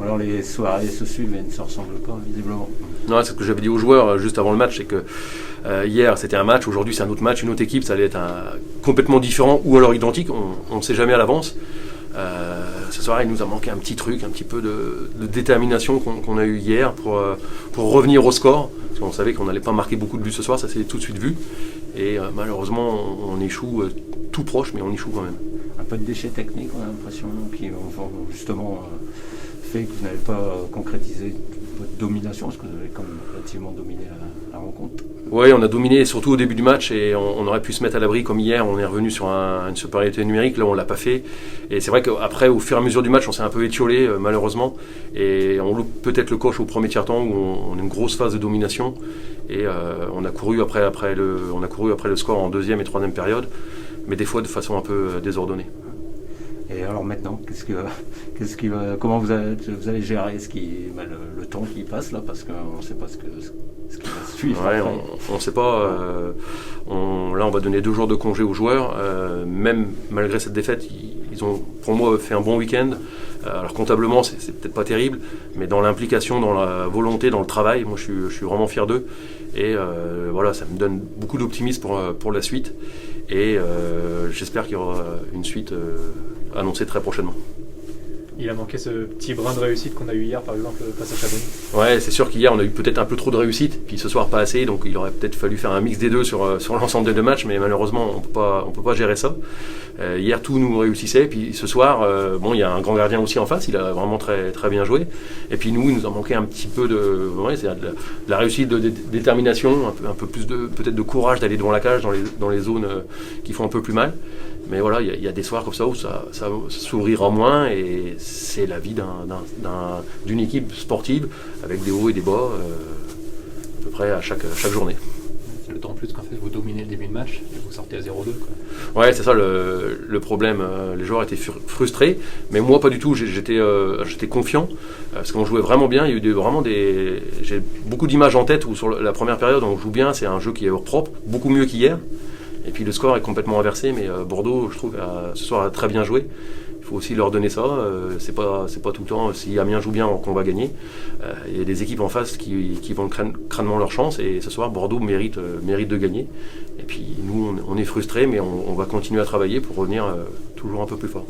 Alors les soirées se suivent et ne se ressemblent pas, visiblement. Non, c'est ce que j'avais dit aux joueurs juste avant le match, c'est que hier c'était un match, aujourd'hui c'est un autre match, une autre équipe, ça allait être complètement différent ou alors identique, on ne sait jamais à l'avance. Ce soir il nous a manqué un petit truc, un petit peu de détermination qu'on a eu hier pour revenir au score, parce qu'on savait qu'on n'allait pas marquer beaucoup de buts ce soir, ça s'est tout de suite vu, et malheureusement on échoue tout proche, mais on échoue quand même. Un peu de déchets techniques, on a l'impression, qui ont justement fait que vous n'avez pas concrétisé votre domination, parce que vous avez quand même relativement dominé la rencontre. Oui, on a dominé surtout au début du match et on aurait pu se mettre à l'abri comme hier, on est revenu sur une supériorité numérique, là on ne l'a pas fait. Et c'est vrai qu'après, au fur et à mesure du match, on s'est un peu étiolé malheureusement. Et on loupe peut-être le coche au premier tiers-temps où on a une grosse phase de domination. Et on a couru après le score en deuxième et troisième période, mais des fois de façon un peu désordonnée. Et alors maintenant, comment vous allez gérer le temps qui passe là, parce qu'on ne sait pas ce qui va suivre. Ouais, on ne sait pas. Là, on va donner 2 jours de congé aux joueurs. Même malgré cette défaite, ils ont, pour moi, fait un bon week-end. Alors comptablement, c'est peut-être pas terrible, mais dans l'implication, dans la volonté, dans le travail, moi, je suis vraiment fier d'eux. Et voilà, ça me donne beaucoup d'optimisme pour la suite. Et j'espère qu'il y aura une suite annoncée très prochainement. Il a manqué ce petit brin de réussite qu'on a eu hier, par exemple, face à Chamonix. Ouais, c'est sûr qu'hier, on a eu peut-être un peu trop de réussite, puis ce soir, pas assez, donc il aurait peut-être fallu faire un mix des deux sur l'ensemble des 2 matchs, mais malheureusement, on peut pas gérer ça. Hier, tout nous réussissait, puis ce soir, il y a un grand gardien aussi en face, il a vraiment très, très bien joué. Et puis nous, il nous a manqué un petit peu de la réussite, de détermination, un peu plus peut-être de courage d'aller devant la cage dans les zones qui font un peu plus mal. Mais voilà, il y a des soirs comme ça où ça s'ouvrira moins et c'est la vie d'une équipe sportive avec des hauts et des bas à peu près à chaque journée. C'est d'autant plus qu'en fait vous dominez le début de match et vous sortez à 0-2. Ouais, c'est ça le problème. Les joueurs étaient frustrés, mais moi pas du tout. J'étais confiant parce qu'on jouait vraiment bien. Il y a eu j'ai beaucoup d'images en tête où sur la première période on joue bien. C'est un jeu qui est propre, beaucoup mieux qu'hier. Et puis le score est complètement inversé, mais Bordeaux, je trouve, ce soir a très bien joué. Il faut aussi leur donner ça. C'est pas tout le temps, si Amiens joue bien, qu'on va gagner. Il y a des équipes en face qui vont crânement leur chance. Et ce soir, Bordeaux mérite de gagner. Et puis nous, on est frustrés, mais on va continuer à travailler pour revenir toujours un peu plus fort.